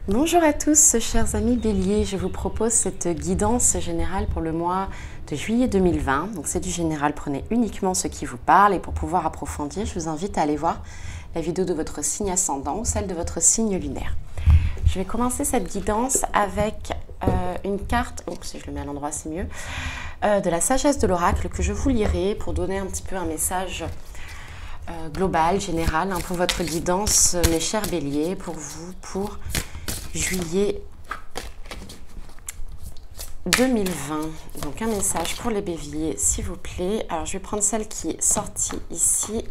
Bonjour à tous, chers amis Bélier. Je vous propose cette guidance générale pour le mois de juillet 2020. Donc c'est du général, prenez uniquement ce qui vous parle. Et pour pouvoir approfondir, je vous invite à aller voir la vidéo de votre signe ascendant ou celle de votre signe lunaire. Je vais commencer cette guidance avec une carte, donc si je le mets à l'endroit c'est mieux, de la sagesse de l'oracle que je vous lirai pour donner un petit peu un message global, général, pour votre guidance, mes chers Béliers, pour vous, pour juillet 2020. Donc un message pour les Béliers, s'il vous plaît. Alors je vais prendre celle qui est sortie ici,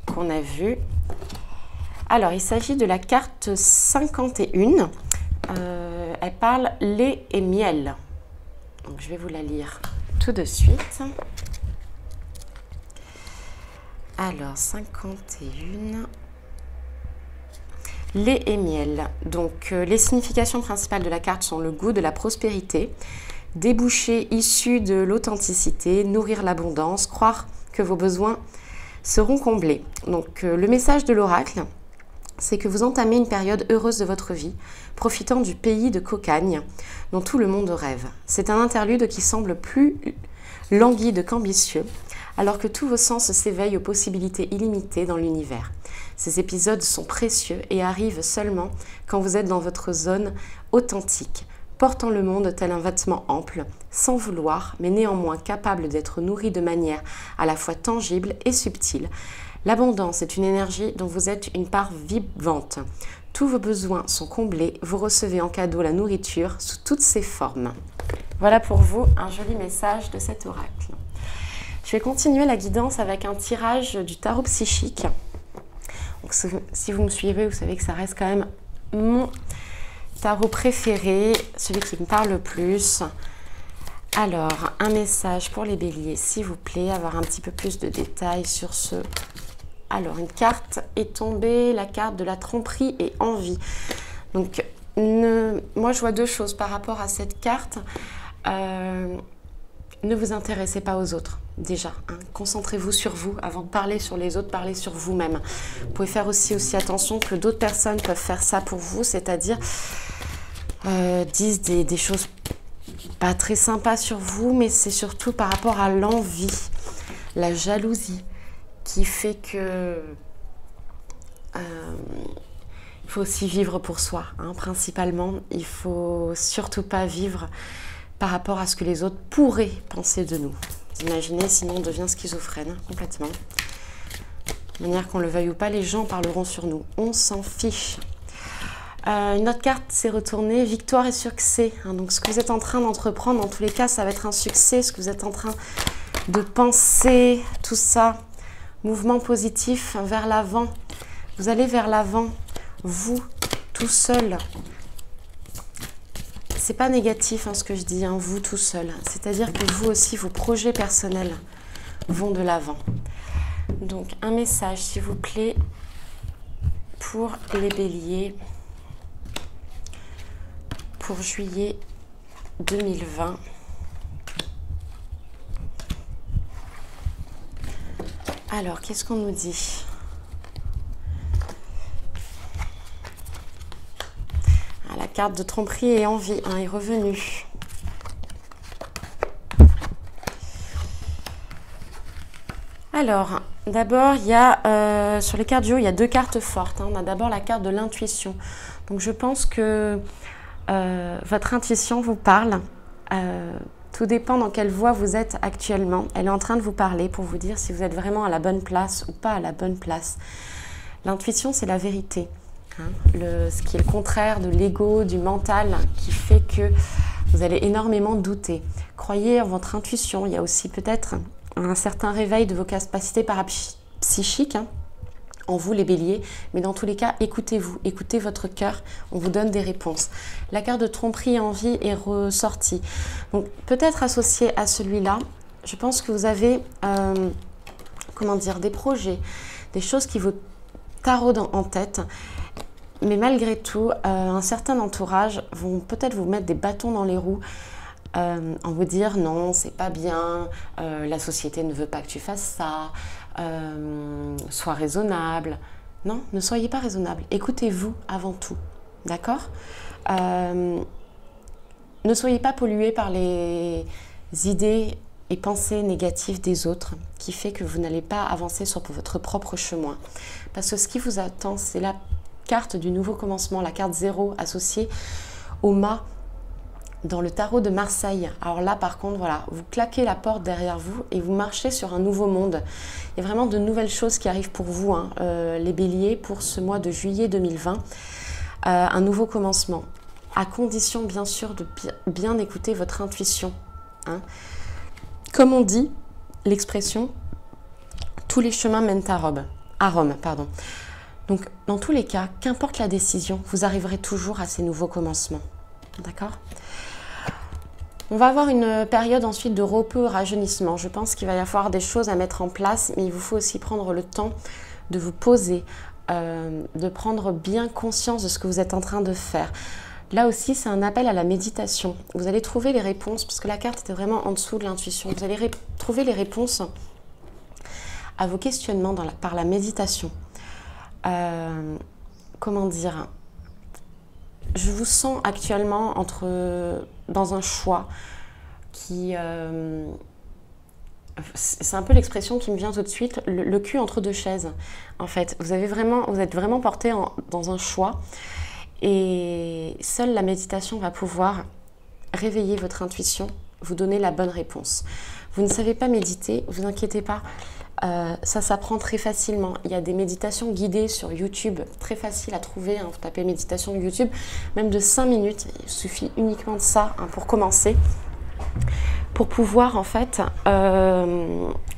qu'on a vue. Alors il s'agit de la carte 51. Elle parle lait et miel. Donc je vais vous la lire tout de suite. Alors 51. Lait et miel. Donc, les significations principales de la carte sont le goût de la prospérité, débouchés issus de l'authenticité, nourrir l'abondance, croire que vos besoins seront comblés. Donc, le message de l'oracle, c'est que vous entamez une période heureuse de votre vie, profitant du pays de cocagne dont tout le monde rêve. C'est un interlude qui semble plus languide qu'ambitieux, alors que tous vos sens s'éveillent aux possibilités illimitées dans l'univers. Ces épisodes sont précieux et arrivent seulement quand vous êtes dans votre zone authentique, portant le monde tel un vêtement ample, sans vouloir, mais néanmoins capable d'être nourri de manière à la fois tangible et subtile. L'abondance est une énergie dont vous êtes une part vivante. Tous vos besoins sont comblés, vous recevez en cadeau la nourriture sous toutes ses formes. Voilà pour vous un joli message de cet oracle. Je vais continuer la guidance avec un tirage du tarot psychique. Donc, si vous me suivez, vous savez que ça reste quand même mon tarot préféré, celui qui me parle le plus. Alors, un message pour les béliers, s'il vous plaît, avoir un petit peu plus de détails sur ce. Alors, une carte est tombée, la carte de la tromperie et envie. Donc, moi, je vois deux choses par rapport à cette carte. Ne vous intéressez pas aux autres, déjà. Concentrez-vous sur vous. Avant de parler sur les autres, parlez sur vous-même. Vous pouvez faire aussi attention que d'autres personnes peuvent faire ça pour vous, c'est-à-dire disent des choses pas très sympas sur vous, mais c'est surtout par rapport à l'envie, la jalousie, qui fait que il faut aussi vivre pour soi, principalement. Il ne faut surtout pas vivre par rapport à ce que les autres pourraient penser de nous. Vous imaginez, sinon on devient schizophrène complètement. De manière qu'on le veuille ou pas, les gens parleront sur nous. On s'en fiche. Une autre carte s'est retournée, victoire et succès. Donc ce que vous êtes en train d'entreprendre, dans tous les cas, ça va être un succès. Ce que vous êtes en train de penser, tout ça, mouvement positif vers l'avant. Vous allez vers l'avant, vous, tout seul. C'est pas négatif ce que je dis, vous tout seul. C'est-à-dire que vous aussi, vos projets personnels vont de l'avant. Donc, un message, s'il vous plaît, pour les béliers, pour juillet 2020. Alors, qu'est-ce qu'on nous dit ? La carte de tromperie et envie est revenue. Alors, d'abord, il y a sur les cartes du haut, il y a deux cartes fortes. On a d'abord la carte de l'intuition. Donc, je pense que votre intuition vous parle. Tout dépend dans quelle voie vous êtes actuellement. Elle est en train de vous parler pour vous dire si vous êtes vraiment à la bonne place ou pas à la bonne place. L'intuition, c'est la vérité. Ce qui est le contraire de l'ego, du mental, qui fait que vous allez énormément douter. Croyez en votre intuition. Il y a aussi peut-être un certain réveil de vos capacités parapsychiques en vous, les béliers. Mais dans tous les cas, écoutez-vous, écoutez votre cœur. On vous donne des réponses. La carte de tromperie et envie est ressortie. Donc, peut-être associé à celui-là, je pense que vous avez des projets, des choses qui vous taraudent en tête. Mais malgré tout, un certain entourage vont peut-être vous mettre des bâtons dans les roues en vous dire non, c'est pas bien, la société ne veut pas que tu fasses ça, sois raisonnable. Non, ne soyez pas raisonnable. Écoutez-vous avant tout. d'accord? Ne soyez pas pollués par les idées et pensées négatives des autres qui fait que vous n'allez pas avancer sur votre propre chemin. Parce que ce qui vous attend, c'est la carte du nouveau commencement, la carte 0 associée au mât dans le tarot de Marseille. Alors là, par contre, voilà, vous claquez la porte derrière vous et vous marchez sur un nouveau monde. Il y a vraiment de nouvelles choses qui arrivent pour vous, hein, les béliers, pour ce mois de juillet 2020. Un nouveau commencement, à condition bien sûr de bien écouter votre intuition, hein. Comme on dit, l'expression « tous les chemins mènent à Rome ». Pardon. Donc, dans tous les cas, qu'importe la décision, vous arriverez toujours à ces nouveaux commencements. D'accord? On va avoir une période ensuite de repos, rajeunissement. Je pense qu'il va y avoir des choses à mettre en place, mais il vous faut aussi prendre le temps de vous poser, de prendre bien conscience de ce que vous êtes en train de faire. Là aussi, c'est un appel à la méditation. Vous allez trouver les réponses, parce que la carte était vraiment en dessous de l'intuition. Vous allez trouver les réponses à vos questionnements par la méditation. Comment dire? Je vous sens actuellement dans un choix qui... c'est un peu l'expression qui me vient tout de suite, le cul entre deux chaises. En fait, vous êtes vraiment porté dans un choix. Et seule la méditation va pouvoir réveiller votre intuition, vous donner la bonne réponse. Vous ne savez pas méditer, vous inquiétez pas, ça s'apprend très facilement. Il y a des méditations guidées sur YouTube, très facile à trouver, hein. Vous tapez méditation YouTube, même de 5 minutes, il suffit uniquement de ça, hein, pour commencer, pour pouvoir en fait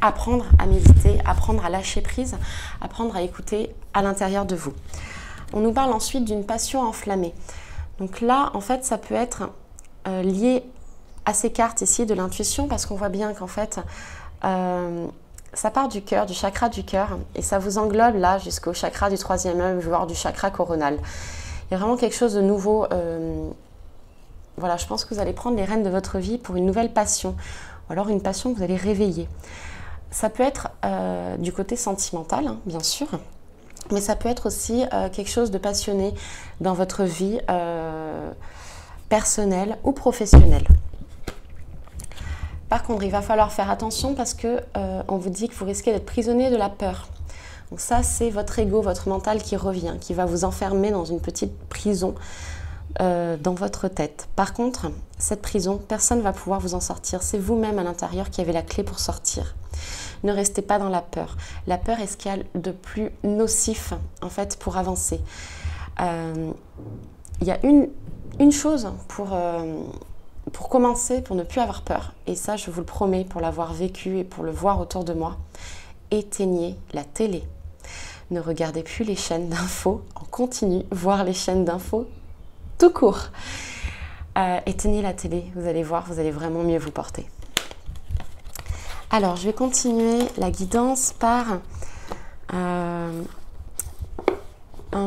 apprendre à méditer, apprendre à lâcher prise, apprendre à écouter à l'intérieur de vous. On nous parle ensuite d'une passion enflammée. Donc là, en fait, ça peut être lié à ces cartes ici de l'intuition, parce qu'on voit bien qu'en fait, ça part du cœur, du chakra du cœur, et ça vous englobe là jusqu'au chakra du 3e œil, voire du chakra coronal. Il y a vraiment quelque chose de nouveau. Voilà, je pense que vous allez prendre les rênes de votre vie pour une nouvelle passion, ou alors une passion que vous allez réveiller. Ça peut être du côté sentimental, hein, bien sûr. Mais ça peut être aussi quelque chose de passionné dans votre vie personnelle ou professionnelle. Par contre, il va falloir faire attention parce que on vous dit que vous risquez d'être prisonnier de la peur. Donc ça, c'est votre ego, votre mental qui revient, qui va vous enfermer dans une petite prison dans votre tête. Par contre, cette prison, personne ne va pouvoir vous en sortir. C'est vous-même à l'intérieur qui avez la clé pour sortir. Ne restez pas dans la peur. La peur est ce qu'il y a de plus nocif en fait pour avancer. Il y a une chose pour commencer, pour ne plus avoir peur, et ça je vous le promets pour l'avoir vécu et pour le voir autour de moi. Éteignez la télé. Ne regardez plus les chaînes d'infos en continu, voir les chaînes d'infos tout court. Éteignez la télé, vous allez voir, vous allez vraiment mieux vous porter. Alors, je vais continuer la guidance par un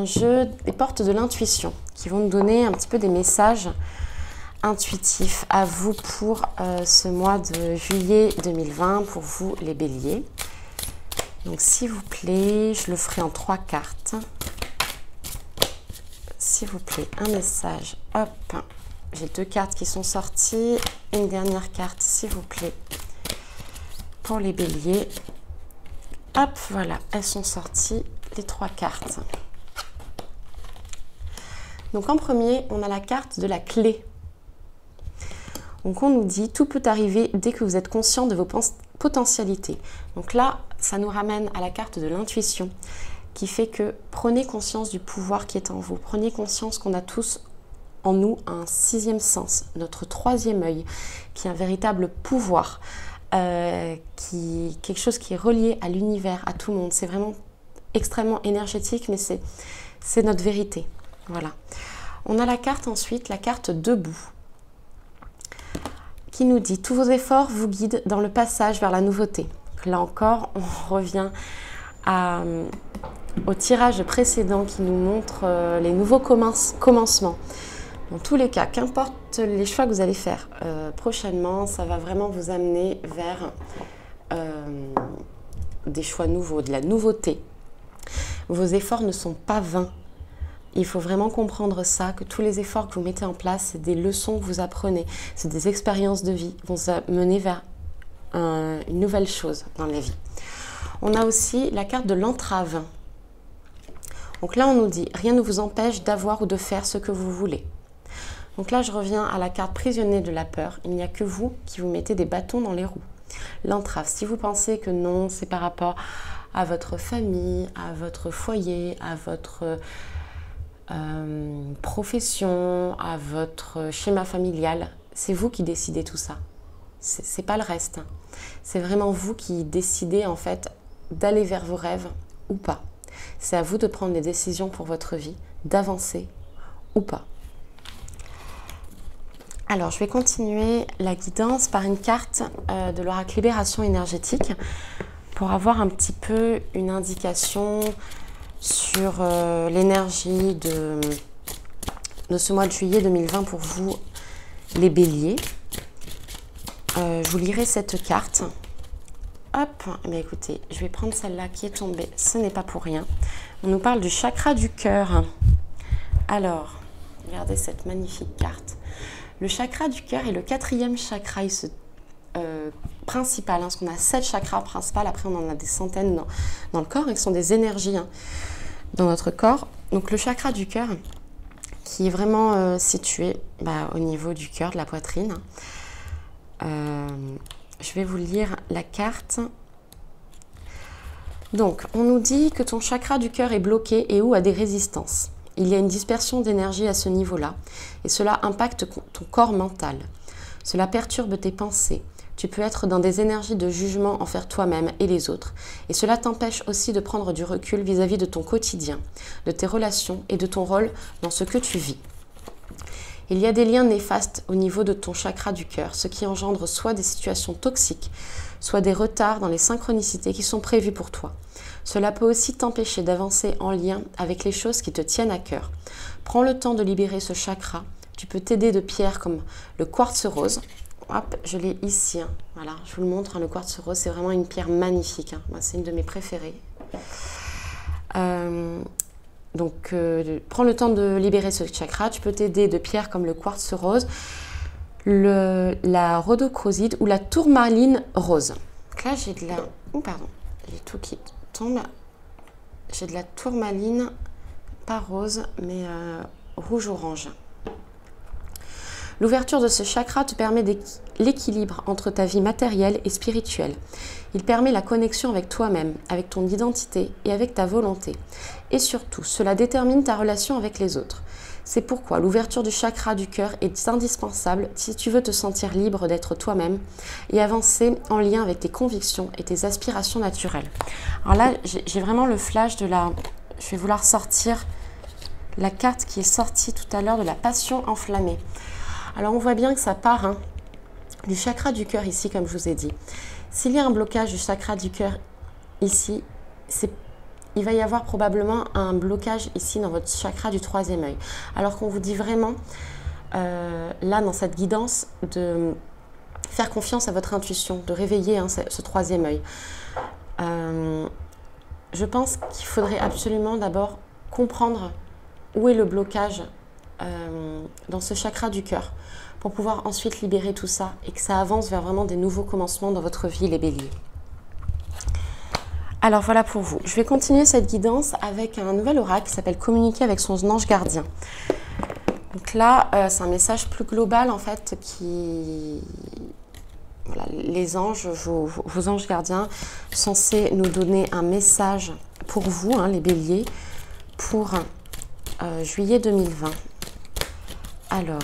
jeu des portes de l'intuition qui vont nous donner un petit peu des messages intuitifs à vous pour ce mois de juillet 2020, pour vous les béliers. Donc, s'il vous plaît, je le ferai en 3 cartes. S'il vous plaît, un message. Hop, j'ai 2 cartes qui sont sorties. Une dernière carte, s'il vous plaît. Pour les béliers, hop, voilà, elles sont sorties, les 3 cartes. Donc en premier, on a la carte de la clé. Donc on nous dit, tout peut arriver dès que vous êtes conscient de vos potentialités. Donc là, ça nous ramène à la carte de l'intuition, qui fait que prenez conscience du pouvoir qui est en vous. Prenez conscience qu'on a tous en nous un 6e sens, notre 3e œil, qui est un véritable pouvoir. Quelque chose qui est relié à l'univers, à tout le monde. C'est vraiment extrêmement énergétique, mais c'est notre vérité. Voilà. On a la carte ensuite, la carte debout, qui nous dit « Tous vos efforts vous guident dans le passage vers la nouveauté ». Là encore, on revient au tirage précédent qui nous montre les nouveaux commencements. Dans tous les cas, qu'importe les choix que vous allez faire prochainement, ça va vraiment vous amener vers des choix nouveaux, de la nouveauté. Vos efforts ne sont pas vains. Il faut vraiment comprendre ça, que tous les efforts que vous mettez en place, c'est des leçons que vous apprenez, c'est des expériences de vie qui vont vous mener vers une nouvelle chose dans la vie. On a aussi la carte de l'entrave. Donc là, on nous dit, rien ne vous empêche d'avoir ou de faire ce que vous voulez. Donc là, je reviens à la carte prisonnier de la peur. Il n'y a que vous qui vous mettez des bâtons dans les roues. L'entrave, si vous pensez que non, c'est par rapport à votre famille, à votre foyer, à votre profession, à votre schéma familial, c'est vous qui décidez tout ça. C'est pas le reste. C'est vraiment vous qui décidez en fait d'aller vers vos rêves ou pas. C'est à vous de prendre des décisions pour votre vie, d'avancer ou pas. Alors, je vais continuer la guidance par une carte de l'oracle Libération énergétique pour avoir un petit peu une indication sur l'énergie de ce mois de juillet 2020 pour vous, les béliers. Je vous lirai cette carte. Hop, mais écoutez, je vais prendre celle-là qui est tombée. Ce n'est pas pour rien. On nous parle du chakra du cœur. Alors, regardez cette magnifique carte. Le chakra du cœur est le 4e chakra principal. Parce qu'on a 7 chakras principaux. Après, on en a des centaines dans le corps. Qui sont des énergies dans notre corps. Donc, le chakra du cœur, qui est vraiment situé au niveau du cœur, de la poitrine. Je vais vous lire la carte. Donc, on nous dit que ton chakra du cœur est bloqué et ou a des résistances. Il y a une dispersion d'énergie à ce niveau-là et cela impacte ton corps mental. Cela perturbe tes pensées. Tu peux être dans des énergies de jugement envers toi-même et les autres et cela t'empêche aussi de prendre du recul vis-à-vis de ton quotidien, de tes relations et de ton rôle dans ce que tu vis. Il y a des liens néfastes au niveau de ton chakra du cœur, ce qui engendre soit des situations toxiques, soit des retards dans les synchronicités qui sont prévues pour toi. Cela peut aussi t'empêcher d'avancer en lien avec les choses qui te tiennent à cœur. Prends le temps de libérer ce chakra. Tu peux t'aider de pierres comme le quartz rose. Hop, je l'ai ici. Voilà, je vous le montre. Le quartz rose, c'est vraiment une pierre magnifique. Moi, c'est une de mes préférées. Donc, prends le temps de libérer ce chakra. Tu peux t'aider de pierres comme le quartz rose, la rhodochrosite ou la tourmaline rose. Donc là, j'ai de la... Oh, pardon. J'ai tout qui tombe. J'ai de la tourmaline, pas rose, mais rouge-orange. L'ouverture de ce chakra te permet l'équilibre entre ta vie matérielle et spirituelle. Il permet la connexion avec toi-même, avec ton identité et avec ta volonté. Et surtout, cela détermine ta relation avec les autres. C'est pourquoi l'ouverture du chakra du cœur est indispensable si tu veux te sentir libre d'être toi-même et avancer en lien avec tes convictions et tes aspirations naturelles. Alors là, j'ai vraiment le flash de la... Je vais vouloir sortir la carte qui est sortie tout à l'heure de la passion enflammée. Alors, on voit bien que ça part du chakra du cœur ici, comme je vous ai dit. S'il y a un blocage du chakra du cœur ici, il va y avoir probablement un blocage ici dans votre chakra du 3e œil. Alors qu'on vous dit vraiment, là, dans cette guidance, de faire confiance à votre intuition, de réveiller ce 3e œil. Je pense qu'il faudrait absolument d'abord comprendre où est le blocage dans ce chakra du cœur pour pouvoir ensuite libérer tout ça et que ça avance vers vraiment des nouveaux commencements dans votre vie, les béliers. Alors voilà pour vous. Je vais continuer cette guidance avec un nouvel oracle qui s'appelle Communiquer avec son ange gardien. Donc là, c'est un message plus global en fait qui... Voilà, les anges, vos anges gardiens, censés nous donner un message pour vous, les béliers, pour juillet 2020. Alors,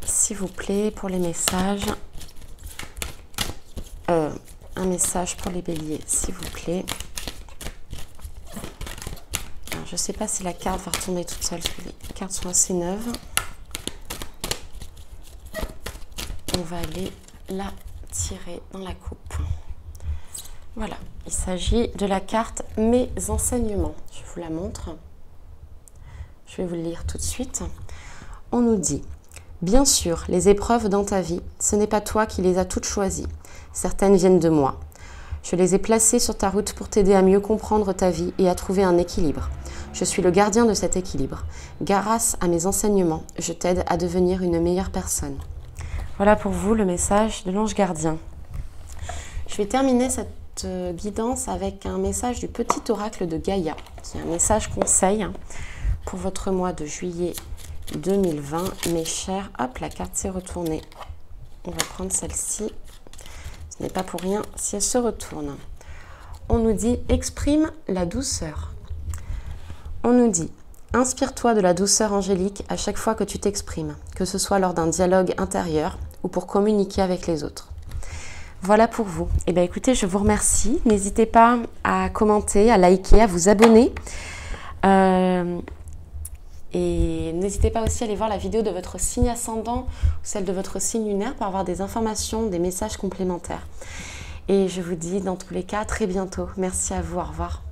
s'il vous plaît, pour les messages, un message pour les béliers, s'il vous plaît. Alors, je ne sais pas si la carte va retomber toute seule, parce que les cartes sont assez neuves. On va aller la tirer dans la coupe. Voilà, il s'agit de la carte « Mes enseignements ». Je vous la montre. Je vais vous le lire tout de suite. On nous dit « Bien sûr, les épreuves dans ta vie, ce n'est pas toi qui les as toutes choisies. Certaines viennent de moi. Je les ai placées sur ta route pour t'aider à mieux comprendre ta vie et à trouver un équilibre. Je suis le gardien de cet équilibre. Grâce à mes enseignements, je t'aide à devenir une meilleure personne. Voilà pour vous le message de l'ange gardien. Je vais terminer cette guidance avec un message du petit oracle de Gaïa, qui est un message conseil pour votre mois de juillet 2020. Mes chers, hop, la carte s'est retournée. On va prendre celle-ci. Ce n'est pas pour rien si elle se retourne. On nous dit « Exprime la douceur ». On nous dit « Inspire-toi de la douceur angélique à chaque fois que tu t'exprimes, que ce soit lors d'un dialogue intérieur ou pour communiquer avec les autres. » Voilà pour vous. Eh bien, écoutez, je vous remercie. N'hésitez pas à commenter, à liker, à vous abonner. Et n'hésitez pas aussi à aller voir la vidéo de votre signe ascendant ou celle de votre signe lunaire pour avoir des informations, des messages complémentaires. Et je vous dis dans tous les cas à très bientôt. Merci à vous. Au revoir.